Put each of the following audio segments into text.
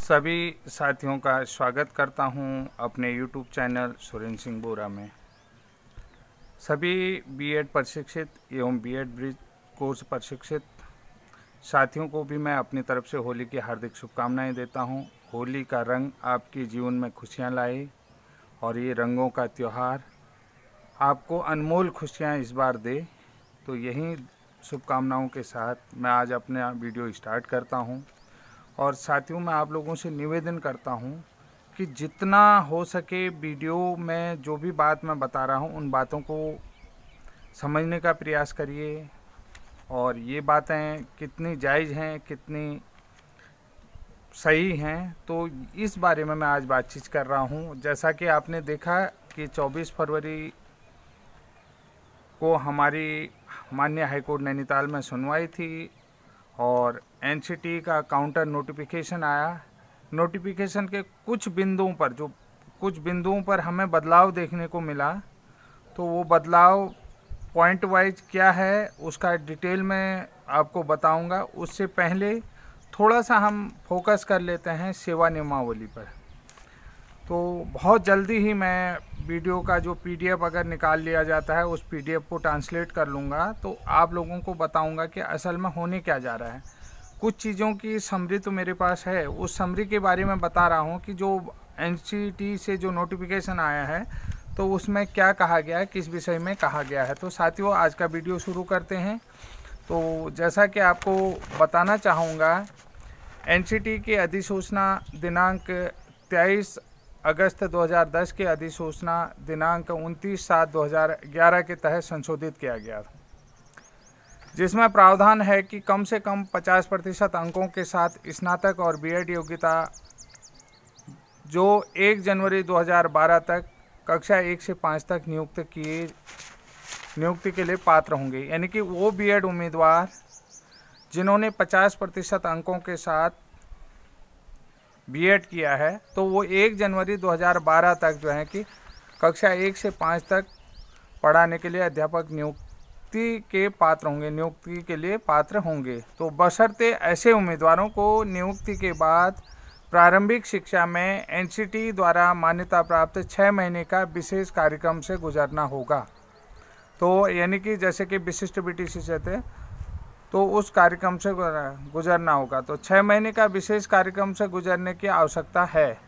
सभी साथियों का स्वागत करता हूं अपने YouTube चैनल सुरेंद्र सिंह बोरा में। सभी बीएड प्रशिक्षित एवं बीएड ब्रिज कोर्स प्रशिक्षित साथियों को भी मैं अपनी तरफ से होली की हार्दिक शुभकामनाएं देता हूं। होली का रंग आपके जीवन में खुशियां लाए और ये रंगों का त्यौहार आपको अनमोल खुशियां इस बार दे। तो यही शुभकामनाओं के साथ मैं आज अपना वीडियो स्टार्ट करता हूं। और साथियों, मैं आप लोगों से निवेदन करता हूं कि जितना हो सके वीडियो में जो भी बात मैं बता रहा हूं उन बातों को समझने का प्रयास करिए और ये बातें कितनी जायज़ हैं, कितनी सही हैं, तो इस बारे में मैं आज बातचीत कर रहा हूं। जैसा कि आपने देखा कि 24 फरवरी को हमारी माननीय हाईकोर्ट नैनीताल में सुनवाई थी और एनसीटी का काउंटर नोटिफिकेशन आया। नोटिफिकेशन के कुछ बिंदुओं पर हमें बदलाव देखने को मिला। तो वो बदलाव पॉइंट वाइज क्या है उसका डिटेल में आपको बताऊंगा। उससे पहले थोड़ा सा हम फोकस कर लेते हैं सेवा नियमावली पर। तो बहुत जल्दी ही मैं वीडियो का जो पीडीएफ अगर निकाल लिया जाता है उस पीडीएफ को ट्रांसलेट कर लूँगा, तो आप लोगों को बताऊंगा कि असल में होने क्या जा रहा है। कुछ चीज़ों की समरी तो मेरे पास है, उस समरी के बारे में बता रहा हूँ कि जो एनसीटी से जो नोटिफिकेशन आया है तो उसमें क्या कहा गया है, किस विषय में कहा गया है। तो साथियों, आज का वीडियो शुरू करते हैं। तो जैसा कि आपको बताना चाहूँगा, एनसीटी की अधिसूचना दिनांक 23 अगस्त 2010 की अधिसूचना दिनांक 29/7/2011 के तहत संशोधित किया गया, जिसमें प्रावधान है कि कम से कम 50% अंकों के साथ स्नातक और बीएड योग्यता जो 1 जनवरी 2012 तक कक्षा 1 से 5 तक नियुक्ति के लिए पात्र होंगे। यानी कि वो बीएड उम्मीदवार जिन्होंने 50% अंकों के साथ बीएड किया है तो वो 1 जनवरी 2012 तक जो है कि कक्षा 1 से 5 तक पढ़ाने के लिए अध्यापक नियुक्ति के लिए पात्र होंगे। तो बशर्ते ऐसे उम्मीदवारों को नियुक्ति के बाद प्रारंभिक शिक्षा में एनसीटी द्वारा मान्यता प्राप्त 6 महीने का विशेष कार्यक्रम से गुजरना होगा। तो यानी कि जैसे कि विशिष्ट बीटीसी से थे तो उस कार्यक्रम से गुजरना होगा। तो 6 महीने का विशेष कार्यक्रम से गुजरने की आवश्यकता है।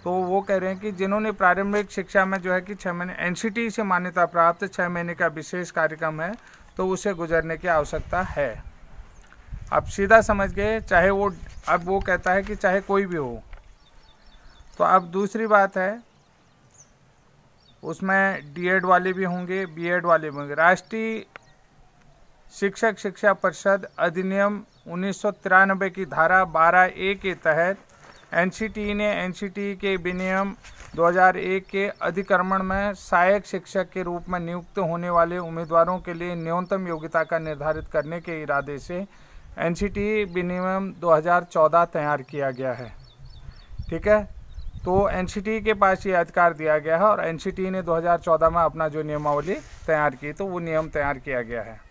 तो वो कह रहे हैं कि जिन्होंने प्रारंभिक शिक्षा में जो है कि 6 महीने एनसीटी से मान्यता प्राप्त 6 महीने का विशेष कार्यक्रम है तो उसे गुजरने की आवश्यकता है। अब सीधा समझ गए, चाहे वो, अब वो कहता है कि चाहे कोई भी हो। तो अब दूसरी बात है, उसमें डीएड वाले भी होंगे, बीएड वाले भी होंगे। राष्ट्रीय शिक्षक शिक्षा परिषद अधिनियम 1993 की धारा 12A के तहत एनसीटी ने एनसीटी के विनियम 2001 के अधिक्रमण में सहायक शिक्षक के रूप में नियुक्त होने वाले उम्मीदवारों के लिए न्यूनतम योग्यता का निर्धारित करने के इरादे से एनसीटी विनियम 2014 तैयार किया गया है। ठीक है, तो एनसीटी के पास ये अधिकार दिया गया है और एनसीटी ने 2014 में अपना जो नियमावली तैयार की तो वो नियम तैयार किया गया है।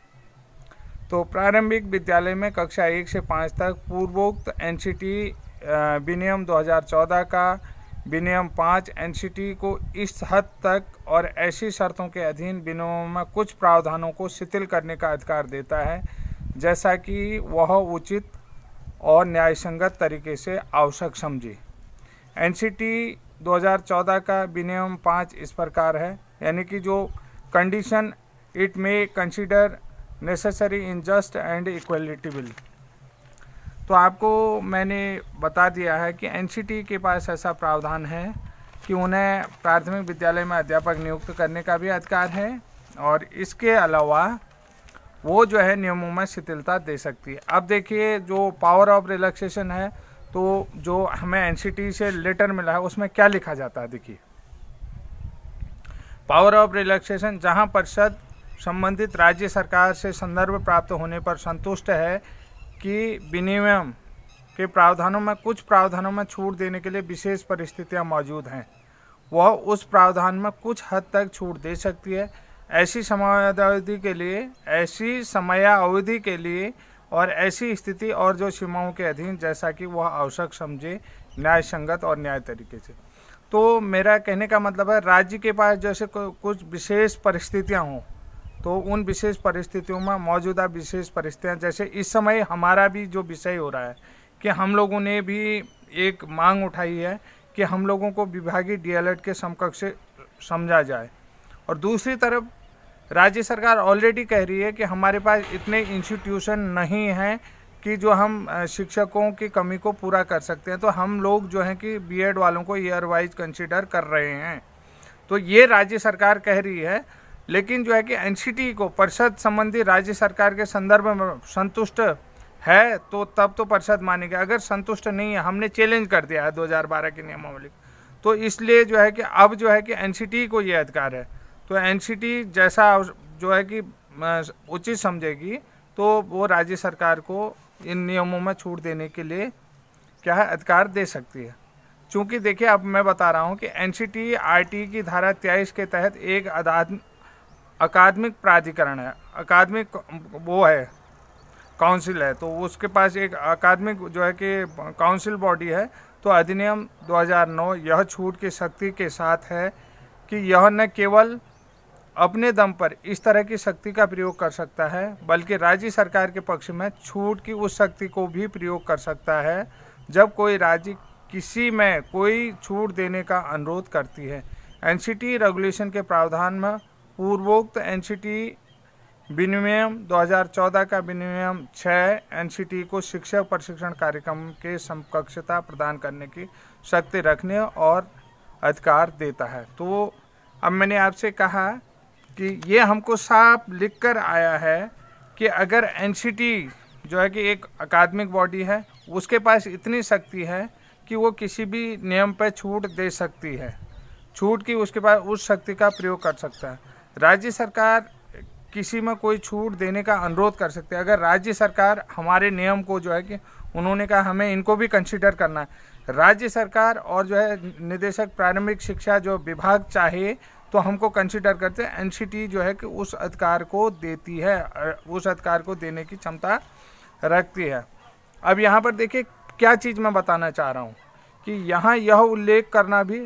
तो प्रारंभिक विद्यालय में कक्षा 1 से 5 तक पूर्वोक्त एनसीटी विनियम 2014 का विनियम 5 एनसीटी को इस हद तक और ऐसी शर्तों के अधीन विनियमों में कुछ प्रावधानों को शिथिल करने का अधिकार देता है, जैसा कि वह उचित और न्यायसंगत तरीके से आवश्यक समझे। एनसीटी 2014 का विनियम 5 इस प्रकार है, यानी कि जो कंडीशन इट में consider necessary in just and equitable. तो आपको मैंने बता दिया है कि एनसीटी के पास ऐसा प्रावधान है कि उन्हें प्राथमिक विद्यालय में अध्यापक नियुक्त करने का भी अधिकार है और इसके अलावा वो जो है नियमों में शिथिलता दे सकती है। अब देखिए, जो पावर ऑफ रिलैक्सेशन है, तो जो हमें एनसीटी से लेटर मिला है उसमें क्या लिखा जाता है। देखिए, पावर ऑफ रिलैक्सेशन, जहां परिषद संबंधित राज्य सरकार से संदर्भ प्राप्त होने पर संतुष्ट है कि विनियम के प्रावधानों में कुछ प्रावधानों में छूट देने के लिए विशेष परिस्थितियां मौजूद हैं, वह उस प्रावधान में कुछ हद तक छूट दे सकती है। ऐसी समयावधि के लिए और ऐसी स्थिति और जो सीमाओं के अधीन जैसा कि वह आवश्यक समझे, न्याय संगत और न्याय तरीके से। तो मेरा कहने का मतलब है राज्य के पास जैसे कुछ विशेष परिस्थितियां हों, तो उन विशेष परिस्थितियों में मौजूदा विशेष परिस्थितियां, जैसे इस समय हमारा भी जो विषय हो रहा है कि हम लोगों ने भी एक मांग उठाई है कि हम लोगों को विभागीय डीएलएड के समकक्ष समझा जाए, और दूसरी तरफ राज्य सरकार ऑलरेडी कह रही है कि हमारे पास इतने इंस्टीट्यूशन नहीं हैं कि जो हम शिक्षकों की कमी को पूरा कर सकते हैं, तो हम लोग जो हैं कि बीएड वालों को ईयर वाइज कंसीडर कर रहे हैं। तो ये राज्य सरकार कह रही है, लेकिन जो है कि एनसीटी को परिषद संबंधी राज्य सरकार के संदर्भ में संतुष्ट है तो तब तो परिषद मानेगा, अगर संतुष्ट नहीं है, हमने चैलेंज कर दिया है 2012 की नियमावली, तो इसलिए जो है कि अब जो है कि एनसीटी को ये अधिकार है। तो एनसीटी जैसा जो है कि उचित समझेगी तो वो राज्य सरकार को इन नियमों में छूट देने के लिए क्या है अधिकार दे सकती है। चूँकि देखिए अब मैं बता रहा हूँ कि एनसीटी आरटी की धारा 23 के तहत एक अकादमिक प्राधिकरण है, अकादमिक वो है काउंसिल है, तो उसके पास एक अकादमिक जो है कि काउंसिल बॉडी है। तो अधिनियम 2009 यह छूट की शक्ति के साथ है कि यह न केवल अपने दम पर इस तरह की शक्ति का प्रयोग कर सकता है, बल्कि राज्य सरकार के पक्ष में छूट की उस शक्ति को भी प्रयोग कर सकता है जब कोई राज्य किसी में कोई छूट देने का अनुरोध करती है। एनसीटी रेगुलेशन के प्रावधान में पूर्वोक्त एनसीटी विनियम 2014 का विनियम 6 एनसीटी को शिक्षक प्रशिक्षण कार्यक्रम के समकक्षता प्रदान करने की शक्ति रखने और अधिकार देता है। तो अब मैंने आपसे कहा कि ये हमको साफ लिख कर आया है कि अगर एनसीटी जो है कि एक अकादमिक बॉडी है, उसके पास इतनी शक्ति है कि वो किसी भी नियम पर छूट दे सकती है, छूट की उसके पास उस शक्ति का प्रयोग कर सकता है। राज्य सरकार किसी में कोई छूट देने का अनुरोध कर सकते हैं। अगर राज्य सरकार हमारे नियम को जो है कि उन्होंने कहा हमें इनको भी कंसीडर करना है, राज्य सरकार और जो है निदेशक प्रारंभिक शिक्षा जो विभाग चाहे तो हमको कंसीडर करते हैं, एनसीटी जो है कि उस अधिकार को देती है, उस अधिकार को देने की क्षमता रखती है। अब यहाँ पर देखिए क्या चीज़ मैं बताना चाह रहा हूँ कि यहाँ यह उल्लेख करना भी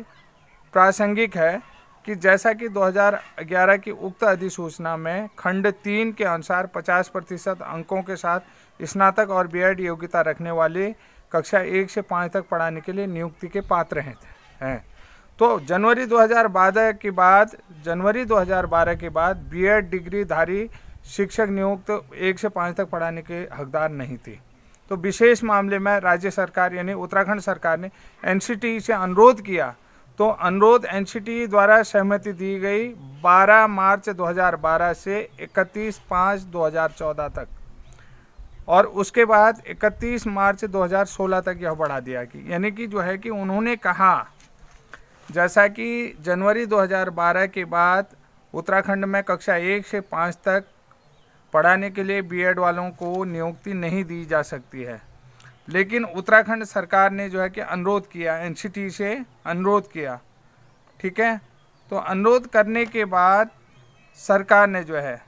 प्रासंगिक है कि जैसा कि 2011 की उक्त अधिसूचना में खंड 3 के अनुसार 50% अंकों के साथ स्नातक और बीएड योग्यता रखने वाले कक्षा 1 से 5 तक पढ़ाने के लिए नियुक्ति के पात्र हैं। तो जनवरी 2012 के बाद बीएड डिग्रीधारी शिक्षक नियुक्त 1 से 5 तक पढ़ाने के हकदार नहीं थे। तो विशेष मामले में राज्य सरकार यानी उत्तराखंड सरकार ने एनसीटी से अनुरोध किया, तो अनुरोध एनसीटी द्वारा सहमति दी गई 12 मार्च 2012 से 31/5/2014 तक, और उसके बाद 31 मार्च 2016 तक यह बढ़ा दिया कि यानी कि जो है कि उन्होंने कहा जैसा कि जनवरी 2012 के बाद उत्तराखंड में कक्षा 1 से 5 तक पढ़ाने के लिए बीएड वालों को नियुक्ति नहीं दी जा सकती है, लेकिन उत्तराखंड सरकार ने जो है कि अनुरोध किया, एनसीटी से अनुरोध किया, ठीक है। तो अनुरोध करने के बाद सरकार ने जो है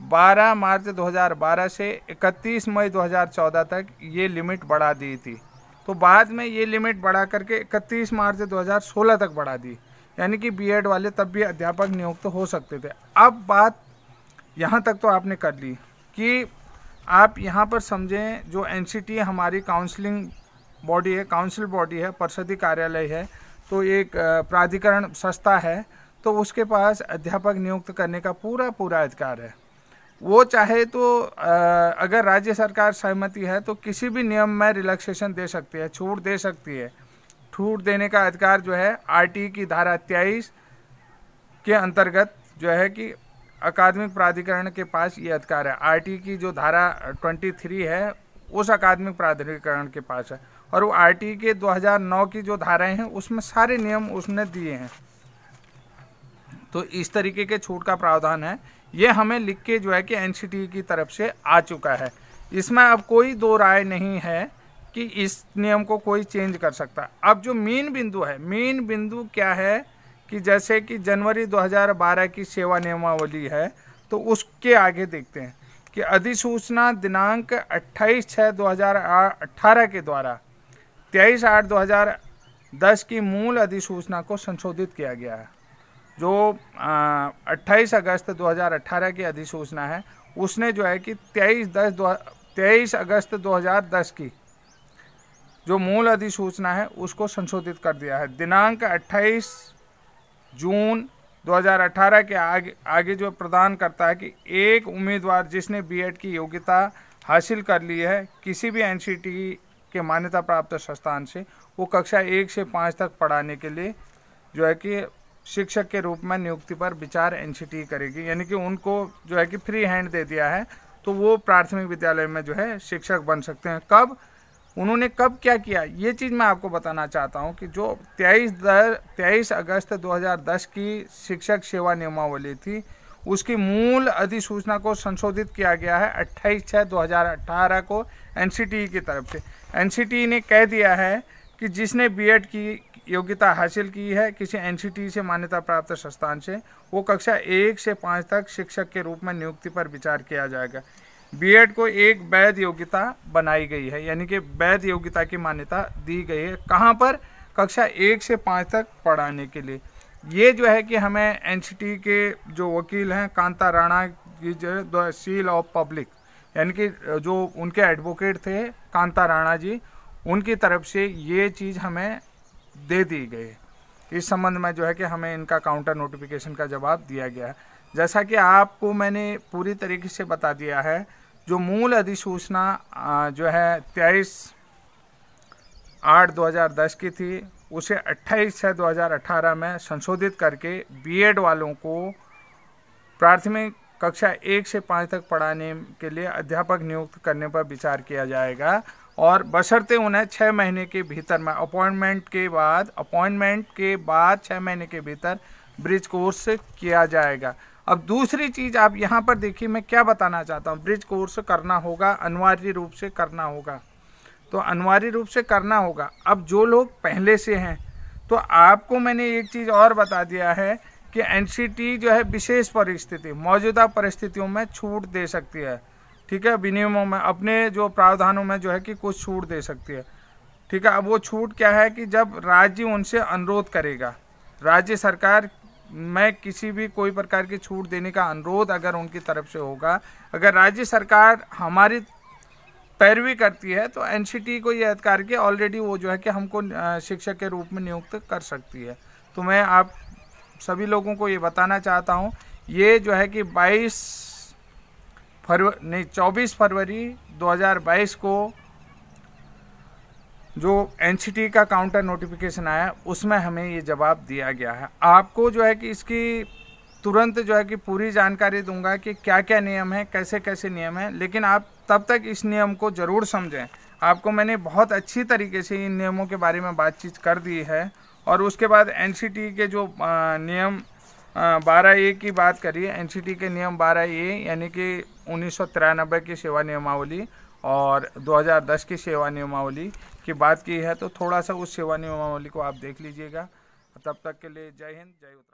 12 मार्च 2012 से 31 मई 2014 तक ये लिमिट बढ़ा दी थी। तो बाद में ये लिमिट बढ़ा करके 31 मार्च 2016 तक बढ़ा दी, यानी कि बीएड वाले तब भी अध्यापक नियुक्त हो सकते थे। अब बात यहाँ तक तो आपने कर ली कि आप यहाँ पर समझें जो एनसीटी हमारी काउंसलिंग बॉडी है, काउंसिल बॉडी है, परिषदीय कार्यालय है, तो एक प्राधिकरण संस्था है, तो उसके पास अध्यापक नियुक्त करने का पूरा अधिकार है। वो चाहे तो अगर राज्य सरकार सहमति है तो किसी भी नियम में रिलैक्सेशन दे सकती है, छूट दे सकती है। छूट देने का अधिकार जो है आरटी की धारा 23 के अंतर्गत जो है कि अकादमिक प्राधिकरण के पास ये अधिकार है। आरटी की जो धारा 23 है उस अकादमिक प्राधिकरण के पास है, और वो आरटी के 2009 की जो धाराएं हैं उसमें सारे नियम उसने दिए हैं। तो इस तरीके के छूट का प्रावधान है, ये हमें लिख के जो है कि एनसीटी की तरफ से आ चुका है। इसमें अब कोई दो राय नहीं है कि इस नियम को कोई चेंज कर सकता। अब जो मेन बिंदु है, मेन बिंदु क्या है कि जैसे कि जनवरी 2012 की सेवा नियमावली है, तो उसके आगे देखते हैं कि अधिसूचना दिनांक 28/6/2018 के द्वारा 23/8/2010 की मूल अधिसूचना को संशोधित किया गया है। जो 28 अगस्त 2018 की अधिसूचना है, उसने जो है कि 23 अगस्त 2010 की जो मूल अधिसूचना है उसको संशोधित कर दिया है। दिनांक 28 जून 2018 के आगे जो प्रदान करता है कि एक उम्मीदवार जिसने बीएड की योग्यता हासिल कर ली है किसी भी एनसीटी के मान्यता प्राप्त संस्थान से, वो कक्षा 1 से 5 तक पढ़ाने के लिए जो है कि शिक्षक के रूप में नियुक्ति पर विचार एनसीटी करेगी। यानी कि उनको जो है कि फ्री हैंड दे दिया है, तो वो प्राथमिक विद्यालय में जो है शिक्षक बन सकते हैं। कब उन्होंने कब क्या किया, ये चीज़ मैं आपको बताना चाहता हूं कि जो 23 अगस्त 2010 की शिक्षक सेवा नियमावली थी, उसकी मूल अधिसूचना को संशोधित किया गया है 28/6/2018 को एनसीटी की तरफ से। एनसीटी ने कह दिया है कि जिसने बीएड की योग्यता हासिल की है किसी एनसीटी से मान्यता प्राप्त संस्थान से, वो कक्षा 1 से 5 तक शिक्षक के रूप में नियुक्ति पर विचार किया जाएगा। बीएड को एक वैध योग्यता बनाई गई है, यानी कि वैध योग्यता की मान्यता दी गई है। कहाँ पर? कक्षा 1 से 5 तक पढ़ाने के लिए। ये जो है कि हमें एनसीटी के जो वकील हैं कांता राणा की जो सील ऑफ पब्लिक, यानी कि जो उनके एडवोकेट थे कांता राणा जी, उनकी तरफ से ये चीज़ हमें दे दी गई। इस संबंध में जो है कि हमें इनका काउंटर नोटिफिकेशन का जवाब दिया गया है। जैसा कि आपको मैंने पूरी तरीके से बता दिया है, जो मूल अधिसूचना जो है 23/8/2010 की थी, उसे 28/6/2018 में संशोधित करके बीएड वालों को प्राथमिक कक्षा 1 से 5 तक पढ़ाने के लिए अध्यापक नियुक्त करने पर विचार किया जाएगा, और बशर्ते उन्हें 6 महीने के भीतर में अपॉइंटमेंट के बाद 6 महीने के भीतर ब्रिज कोर्स किया जाएगा। अब दूसरी चीज़ आप यहाँ पर देखिए, मैं क्या बताना चाहता हूँ। ब्रिज कोर्स करना होगा, अनिवार्य रूप से करना होगा, तो अनिवार्य रूप से करना होगा। अब जो लोग पहले से हैं, तो आपको मैंने एक चीज़ और बता दिया है कि एनसीटी जो है विशेष परिस्थिति, मौजूदा परिस्थितियों में छूट दे सकती है, ठीक है, विनियमों में, अपने जो प्रावधानों में जो है कि कुछ छूट दे सकती है, ठीक है। अब वो छूट क्या है कि जब राज्य उनसे अनुरोध करेगा, राज्य सरकार में किसी भी कोई प्रकार की छूट देने का अनुरोध अगर उनकी तरफ से होगा, अगर राज्य सरकार हमारी पैरवी करती है, तो एनसीटी को ये अधिकार के ऑलरेडी वो जो है कि हमको शिक्षक के रूप में नियुक्त कर सकती है। तो मैं आप सभी लोगों को ये बताना चाहता हूँ, ये जो है कि 24 फरवरी 2022 को जो एनसीटी का काउंटर नोटिफिकेशन आया, उसमें हमें ये जवाब दिया गया है। आपको जो है कि इसकी तुरंत जो है कि पूरी जानकारी दूंगा कि क्या क्या नियम है, कैसे कैसे नियम है, लेकिन आप तब तक इस नियम को ज़रूर समझें। आपको मैंने बहुत अच्छी तरीके से इन नियमों के बारे में बातचीत कर दी है, और उसके बाद एनसीटी के जो नियम 12A की बात करिए, एनसीटी के नियम 12A यानी कि 1993 की सेवा नियमावली और 2010 की सेवा नियमावली की बात की है, तो थोड़ा सा उस सेवा नियमावली को आप देख लीजिएगा। तब तक के लिए जय हिंद, जय उत्तराखंड।